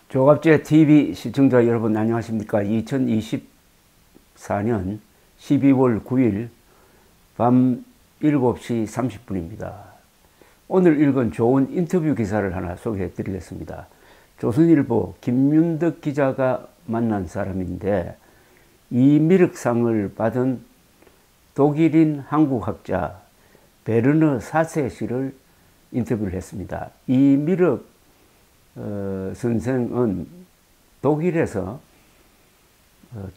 조갑제 TV 시청자 여러분 안녕하십니까. 2024년 12월 9일 밤 7시 30분입니다. 오늘 읽은 좋은 인터뷰 기사를 하나 소개해 드리겠습니다. 조선일보 김윤덕 기자가 만난 사람인데 이미륵상을 받은 독일인 한국학자 베르너 사세 씨를 인터뷰를 했습니다. 이미륵 선생은 독일에서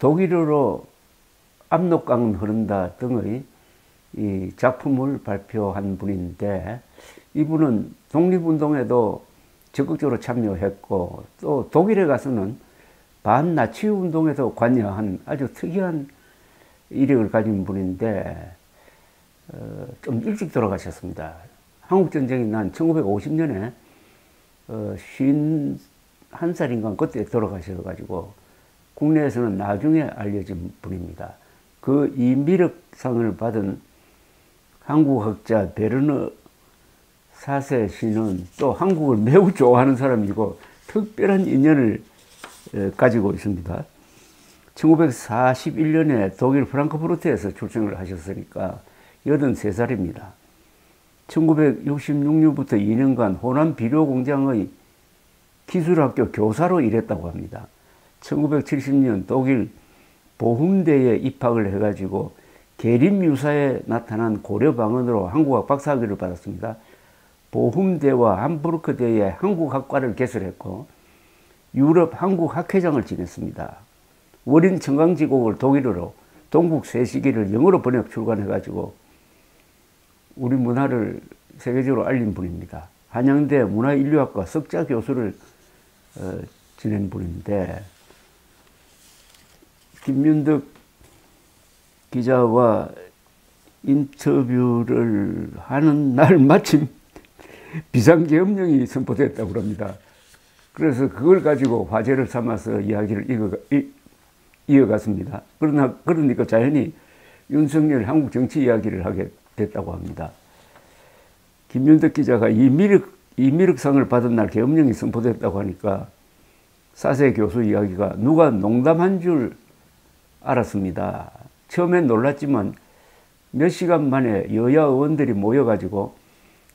독일어로 압록강은 흐른다 등의 이 작품을 발표한 분인데, 이분은 독립운동에도 적극적으로 참여했고 또 독일에 가서는 반나치 운동에도 관여한 아주 특이한 이력을 가진 분인데 좀 일찍 돌아가셨습니다. 한국전쟁이 난 1950년에 51살인가 그때 돌아가셔가지고 국내에서는 나중에 알려진 분입니다. 그 이미륵상을 받은 한국학자 베르너 사세 씨는 또 한국을 매우 좋아하는 사람이고 특별한 인연을 가지고 있습니다. 1941년에 독일 프랑크푸르트에서 출생을 하셨으니까 83살입니다. 1966년부터 2년간 호남 비료 공장의 기술학교 교사로 일했다고 합니다. 1970년 독일 보훔대에 입학을 해가지고 계림유사에 나타난 고려 방언으로 한국학 박사학위를 받았습니다. 보훔대와 함부르크대에 한국학과를 개설했고 유럽 한국학회장을 지냈습니다. 월인 청강지곡을 독일어로, 동국 세시기를 영어로 번역 출간해가지고 우리 문화를 세계적으로 알린 분입니다. 한양대 문화인류학과 석자 교수를 지낸 분인데, 김윤덕 기자와 인터뷰를 하는 날 마침 비상계엄령이 선포됐다고 합니다. 그래서 그걸 가지고 화제를 삼아서 이야기를 이어갔습니다. 그러니까 자연히 윤석열 한국 정치 이야기를 하게 됐다고 합니다. 김윤덕 기자가 이미륵상을 받은 날 계엄령이 선포됐다고 하니까 사세 교수 이야기가 누가 농담한 줄 알았습니다. 처음엔 놀랐지만 몇 시간 만에 여야 의원들이 모여가지고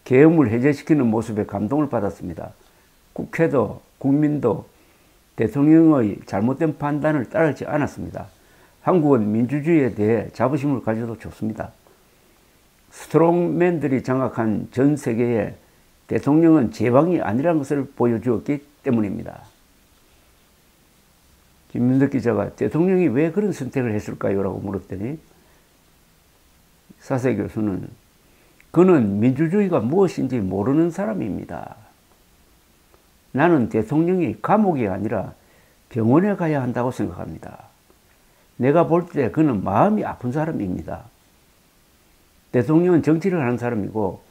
계엄을 해제시키는 모습에 감동을 받았습니다. 국회도 국민도 대통령의 잘못된 판단을 따르지 않았습니다. 한국은 민주주의에 대해 자부심을 가져도 좋습니다. 스트롱맨들이 장악한 전 세계에 대통령은 제왕이 아니라는 것을 보여주었기 때문입니다. 김윤덕 기자가 대통령이 왜 그런 선택을 했을까요? 라고 물었더니 사세 교수는 그는 민주주의가 무엇인지 모르는 사람입니다. 나는 대통령이 감옥이 아니라 병원에 가야 한다고 생각합니다. 내가 볼 때 그는 마음이 아픈 사람입니다. 대통령은 정치를 하는 사람이고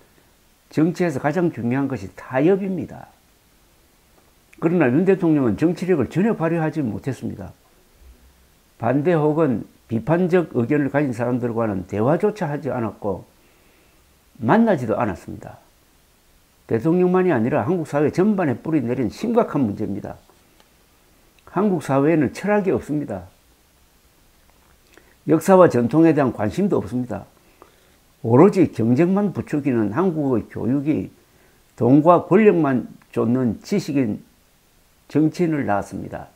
정치에서 가장 중요한 것이 타협입니다. 그러나 윤 대통령은 정치력을 전혀 발휘하지 못했습니다. 반대 혹은 비판적 의견을 가진 사람들과는 대화조차 하지 않았고 만나지도 않았습니다. 대통령만이 아니라 한국 사회 전반에 뿌리 내린 심각한 문제입니다. 한국 사회에는 철학이 없습니다. 역사와 전통에 대한 관심도 없습니다. 오로지 경쟁만 부추기는 한국의 교육이 돈과 권력만 쫓는 지식인 정치인을 낳았습니다.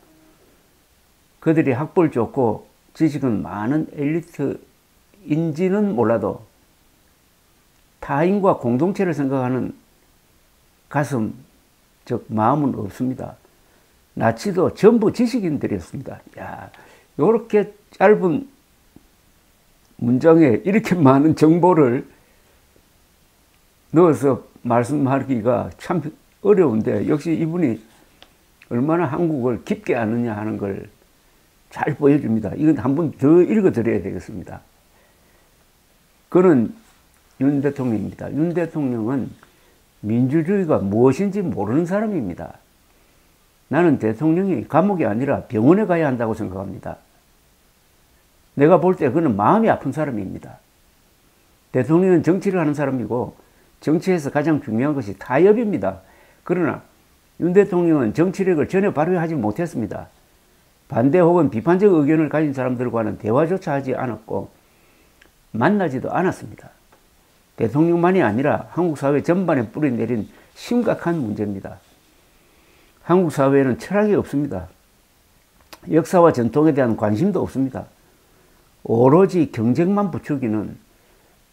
그들이 학벌 좋고 지식은 많은 엘리트인지는 몰라도 타인과 공동체를 생각하는 가슴, 즉 마음은 없습니다. 나치도 전부 지식인들이었습니다. 야, 이렇게 짧은 문장에 이렇게 많은 정보를 넣어서 말씀하기가 참 어려운데, 역시 이분이 얼마나 한국을 깊게 아느냐 하는 걸 잘 보여줍니다. 이건 한 번 더 읽어드려야 되겠습니다. 그는 윤 대통령입니다. 윤 대통령은 민주주의가 무엇인지 모르는 사람입니다. 나는 대통령이 감옥이 아니라 병원에 가야 한다고 생각합니다. 내가 볼 때 그는 마음이 아픈 사람입니다. 대통령은 정치를 하는 사람이고 정치에서 가장 중요한 것이 타협입니다. 그러나 윤 대통령은 정치력을 전혀 발휘하지 못했습니다. 반대 혹은 비판적 의견을 가진 사람들과는 대화조차 하지 않았고 만나지도 않았습니다. 대통령만이 아니라 한국 사회 전반에 뿌리내린 심각한 문제입니다. 한국 사회에는 철학이 없습니다. 역사와 전통에 대한 관심도 없습니다. 오로지 경쟁만 부추기는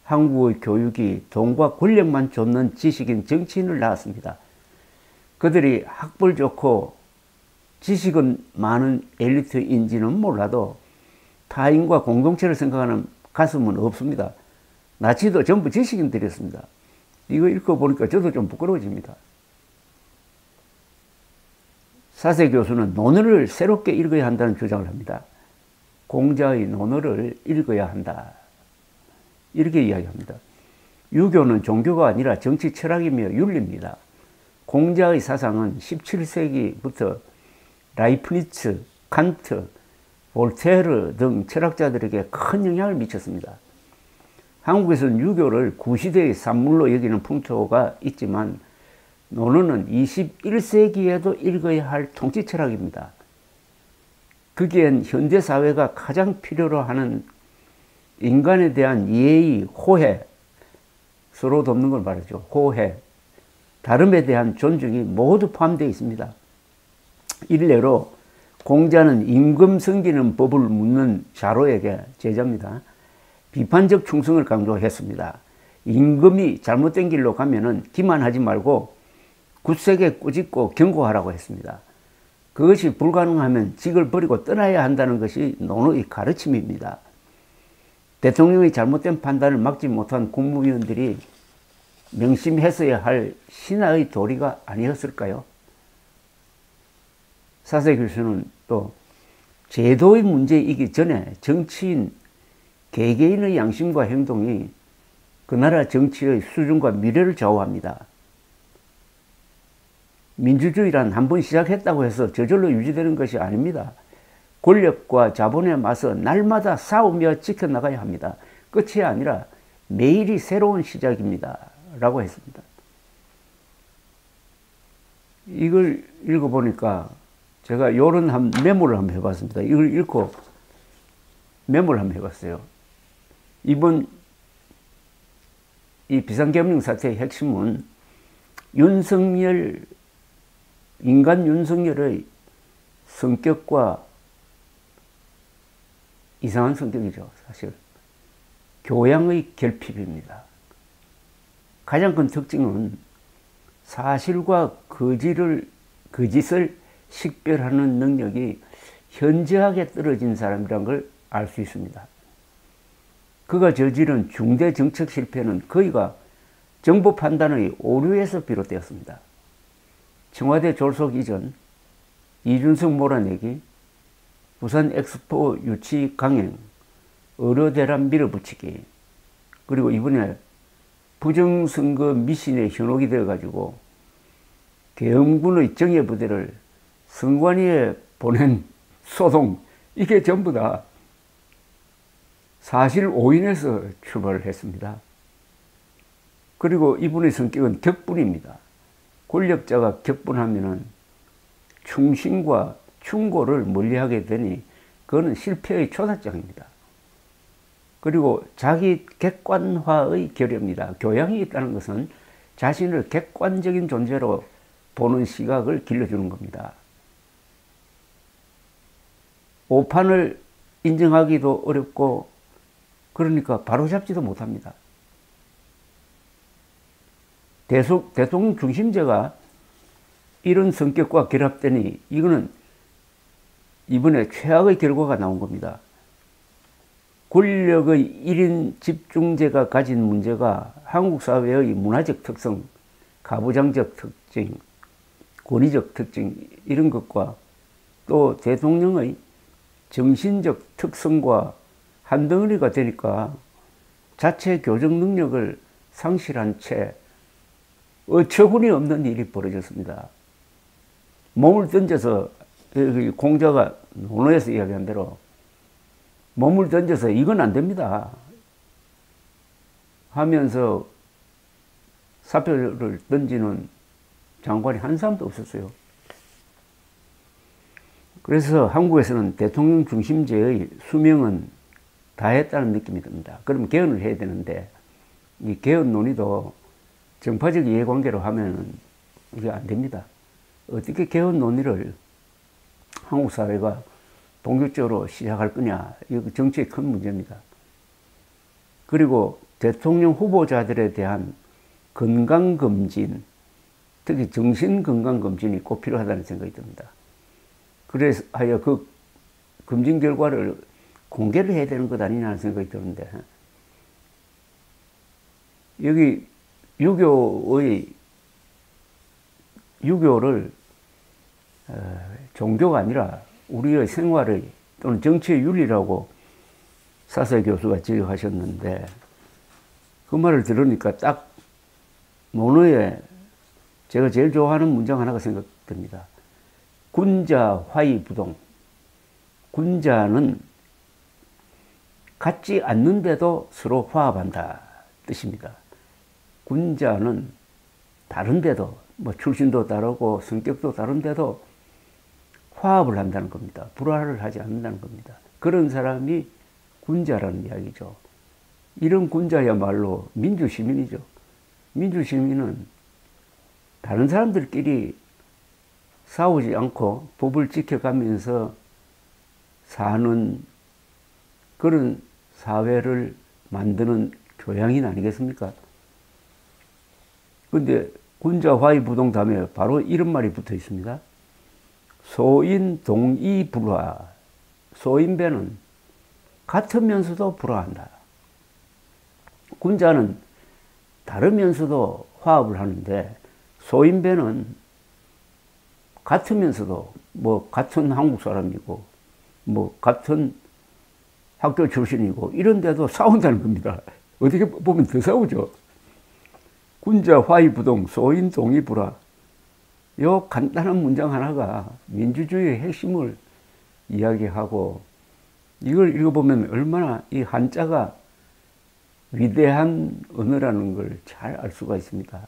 한국의 교육이 돈과 권력만 쫓는 지식인 정치인을 낳았습니다. 그들이 학벌 좋고 지식은 많은 엘리트인지는 몰라도 타인과 공동체를 생각하는 가슴은 없습니다. 나치도 전부 지식인들이었습니다. 이거 읽어보니까 저도 좀 부끄러워집니다. 사세 교수는 논어를 새롭게 읽어야 한다는 주장을 합니다. 공자의 논어를 읽어야 한다. 이렇게 이야기합니다. 유교는 종교가 아니라 정치 철학이며 윤리입니다. 공자의 사상은 17세기부터 라이프니츠, 칸트, 볼테르 등 철학자들에게 큰 영향을 미쳤습니다. 한국에서는 유교를 구시대의 산물로 여기는 풍토가 있지만 논어는 21세기에도 읽어야 할 통치 철학입니다. 거기엔 현대사회가 가장 필요로 하는 인간에 대한 예의, 호혜, 서로 돕는 걸 말하죠. 호혜, 다름에 대한 존중이 모두 포함되어 있습니다. 일례로 공자는 임금 섬기는 법을 묻는 자로에게 제자입니다. 비판적 충성을 강조했습니다. 임금이 잘못된 길로 가면은 기만하지 말고 굳세게 꾸짖고 경고하라고 했습니다. 그것이 불가능하면 직을 버리고 떠나야 한다는 것이 논어의 가르침입니다. 대통령의 잘못된 판단을 막지 못한 국무위원들이 명심했어야 할 신하의 도리가 아니었을까요? 사세 교수는 또 제도의 문제이기 전에 정치인, 개개인의 양심과 행동이 그 나라 정치의 수준과 미래를 좌우합니다. 민주주의란 한번 시작했다고 해서 저절로 유지되는 것이 아닙니다. 권력과 자본에 맞서 날마다 싸우며 지켜나가야 합니다. 끝이 아니라 매일이 새로운 시작입니다. 라고 했습니다. 이걸 읽어보니까 제가 이런 메모를 한번 해봤습니다. 이걸 읽고 메모를 한번 해봤어요. 이번 이 비상계엄령 사태의 핵심은 인간 윤석열의 성격과 이상한 성격이죠, 사실. 교양의 결핍입니다. 가장 큰 특징은 사실과 거짓을 식별하는 능력이 현저하게 떨어진 사람이란 걸 알 수 있습니다. 그가 저지른 중대 정책 실패는 거의가 정보 판단의 오류에서 비롯되었습니다. 청와대 졸속 이전, 이준석 몰아내기, 부산 엑스포 유치 강행, 의료대란 밀어붙이기, 그리고 이번에 부정선거 미신의 현혹이 되어가지고 계엄군의 정예부대를 선관위에 보낸 소동, 이게 전부 다 사실 오인에서 출발을 했습니다. 그리고 이분의 성격은 격분입니다. 권력자가 격분하면은 충신과 충고를 멀리하게 되니 그거는 실패의 초사장입니다. 그리고 자기 객관화의 결여입니다. 교양이 있다는 것은 자신을 객관적인 존재로 보는 시각을 길러주는 겁니다. 오판을 인정하기도 어렵고 그러니까 바로잡지도 못합니다. 대통령 중심제가 이런 성격과 결합되니 이거는 이번에 최악의 결과가 나온 겁니다. 권력의 1인 집중제가 가진 문제가 한국 사회의 문화적 특성, 가부장적 특징, 권위적 특징 이런 것과 또 대통령의 정신적 특성과 한덩어리가 되니까 자체 교정 능력을 상실한 채 어처구니 없는 일이 벌어졌습니다. 몸을 던져서 공자가 논어에서 이야기한 대로 몸을 던져서 이건 안 됩니다 하면서 사표를 던지는 장관이 한 사람도 없었어요. 그래서 한국에서는 대통령 중심제의 수명은 다했다는 느낌이 듭니다. 그럼 개헌을 해야 되는데 이 개헌 논의도 정파적 이해관계로 하면 이게 안 됩니다. 어떻게 개헌 논의를 한국 사회가 본격적으로 시작할 거냐, 이거 정치의 큰 문제입니다. 그리고 대통령 후보자들에 대한 건강검진, 특히 정신건강검진이 꼭 필요하다는 생각이 듭니다. 그래서 하여 그 검진 결과를 공개를 해야 되는 것 아니냐는 생각이 드는데, 여기 유교를 종교가 아니라 우리의 생활의 또는 정치의 윤리라고 사세 교수가 지적하셨는데, 그 말을 들으니까 딱 논어에 제가 제일 좋아하는 문장 하나가 생각됩니다. 군자 화이부동. 군자는 같지 않는데도 서로 화합한다 뜻입니다. 군자는 다른데도 뭐 출신도 다르고 성격도 다른데도 화합을 한다는 겁니다. 불화를 하지 않는다는 겁니다. 그런 사람이 군자라는 이야기죠. 이런 군자야말로 민주시민이죠. 민주시민은 다른 사람들끼리 싸우지 않고 법을 지켜가면서 사는 그런 사회를 만드는 교양인 아니겠습니까? 근데 군자화이부동 다음에 바로 이런 말이 붙어 있습니다. 소인동이불화. 소인배는 같으면서도 불화한다. 군자는 다르면서도 화합을 하는데 소인배는 같으면서도 뭐 같은 한국 사람이고 뭐 같은 학교 출신이고 이런데도 싸운다는 겁니다. 어떻게 보면 더 싸우죠. 군자 화이부동 소인 동이불화. 요 간단한 문장 하나가 민주주의의 핵심을 이야기하고, 이걸 읽어보면 얼마나 이 한자가 위대한 언어라는 걸 잘 알 수가 있습니다.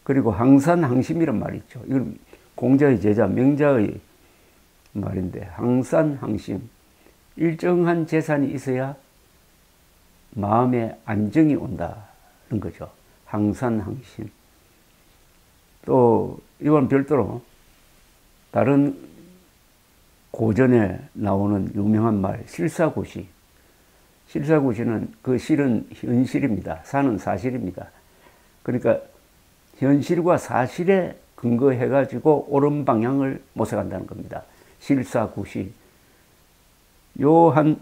그리고 항산항심이란 말이 있죠. 이건 공자의 제자 명자의 말인데, 항산항심. 일정한 재산이 있어야 마음에 안정이 온다는 거죠. 항산항심. 또 이건 별도로 다른 고전에 나오는 유명한 말 실사구시. 실사구시는 그 실은 현실입니다. 사는 사실입니다. 그러니까 현실과 사실에 근거해 가지고 옳은 방향을 모색한다는 겁니다. 실사구시. 요 한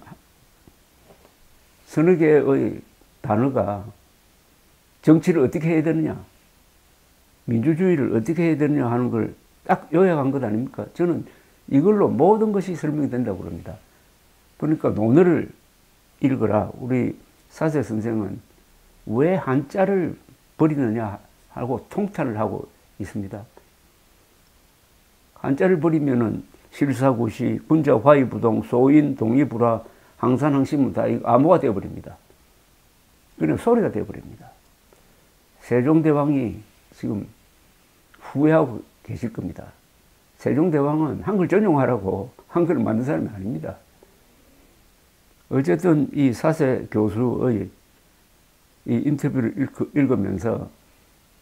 서너 개의 단어가 정치를 어떻게 해야 되느냐, 민주주의를 어떻게 해야 되느냐 하는 걸 딱 요약한 것 아닙니까? 저는 이걸로 모든 것이 설명이 된다고 그럽니다. 그러니까 논어를 읽어라. 우리 사세 선생은 왜 한자를 버리느냐 하고 통탄을 하고 있습니다. 한자를 버리면은 실사구시, 군자 화이부동, 소인 동이불화, 항산항심은 다 암호가 되어버립니다. 그냥 소리가 되어버립니다. 세종대왕이 지금 후회하고 계실 겁니다. 세종대왕은 한글 전용하라고 한글을 만든 사람이 아닙니다. 어쨌든 이 사세 교수의 이 인터뷰를 읽으면서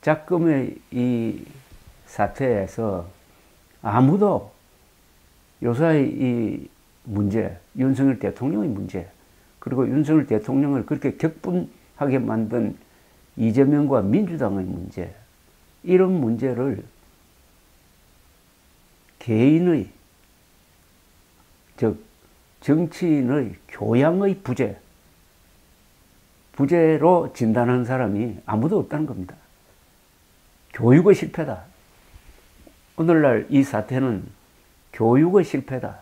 작금의 이 사태에서 아무도 요사이 이 문제, 윤석열 대통령의 문제, 그리고 윤석열 대통령을 그렇게 격분하게 만든 이재명과 민주당의 문제, 이런 문제를 개인의, 즉 정치인의 교양의 부재로 진단한 사람이 아무도 없다는 겁니다. 교육의 실패다. 오늘날 이 사태는 교육의 실패다.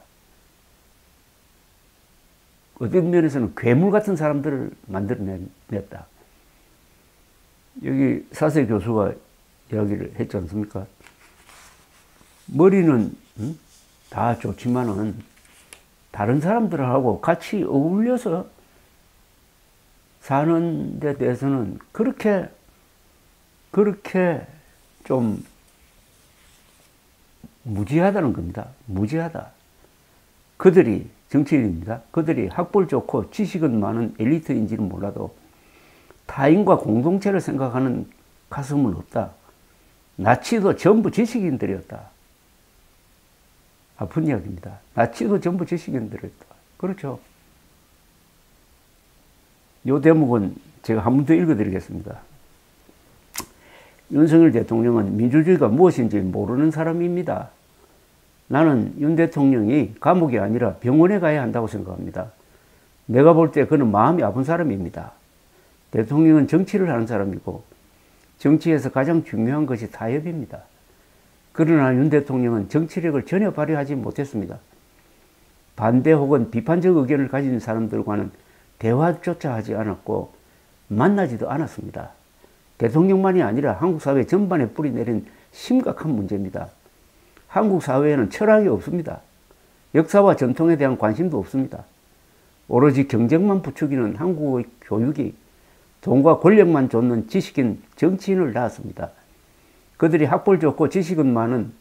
어떤 면에서는 괴물 같은 사람들을 만들어냈다. 여기 사세 교수가 이야기를 했지 않습니까? 머리는 다 좋지만은 다른 사람들하고 같이 어울려서 사는 데 대해서는 그렇게 좀 무지하다는 겁니다. 무지하다. 그들이 정치인입니다. 그들이 학벌 좋고 지식은 많은 엘리트인지는 몰라도 타인과 공동체를 생각하는 가슴은 없다. 나치도 전부 지식인들이었다. 아픈 이야기입니다. 나치도 전부 지식인들이었다. 그렇죠. 이 대목은 제가 한 번 더 읽어드리겠습니다. 윤석열 대통령은 민주주의가 무엇인지 모르는 사람입니다. 나는 윤 대통령이 감옥이 아니라 병원에 가야 한다고 생각합니다. 내가 볼 때 그는 마음이 아픈 사람입니다. 대통령은 정치를 하는 사람이고 정치에서 가장 중요한 것이 타협입니다. 그러나 윤 대통령은 정치력을 전혀 발휘하지 못했습니다. 반대 혹은 비판적 의견을 가진 사람들과는 대화조차 하지 않았고 만나지도 않았습니다. 대통령만이 아니라 한국 사회 전반에 뿌리내린 심각한 문제입니다. 한국 사회에는 철학이 없습니다. 역사와 전통에 대한 관심도 없습니다. 오로지 경쟁만 부추기는 한국의 교육이 돈과 권력만 좇는 지식인 정치인을 낳았습니다. 그들이 학벌 좋고 지식은 많은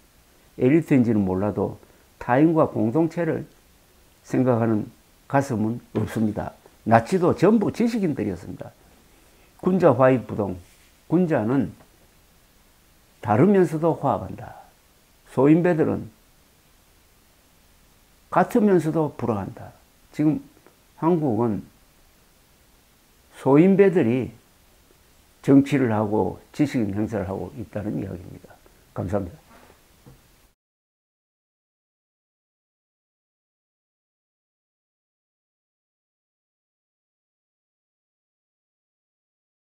엘리트인지는 몰라도 타인과 공동체를 생각하는 가슴은 없습니다. 나치도 전부 지식인들이었습니다. 군자 화입부동. 군자는 다르면서도 화합한다. 소인배들은 같으면서도 불화한다. 지금 한국은 소인배들이 정치를 하고 지식인 행사를 하고 있다는 이야기입니다. 감사합니다.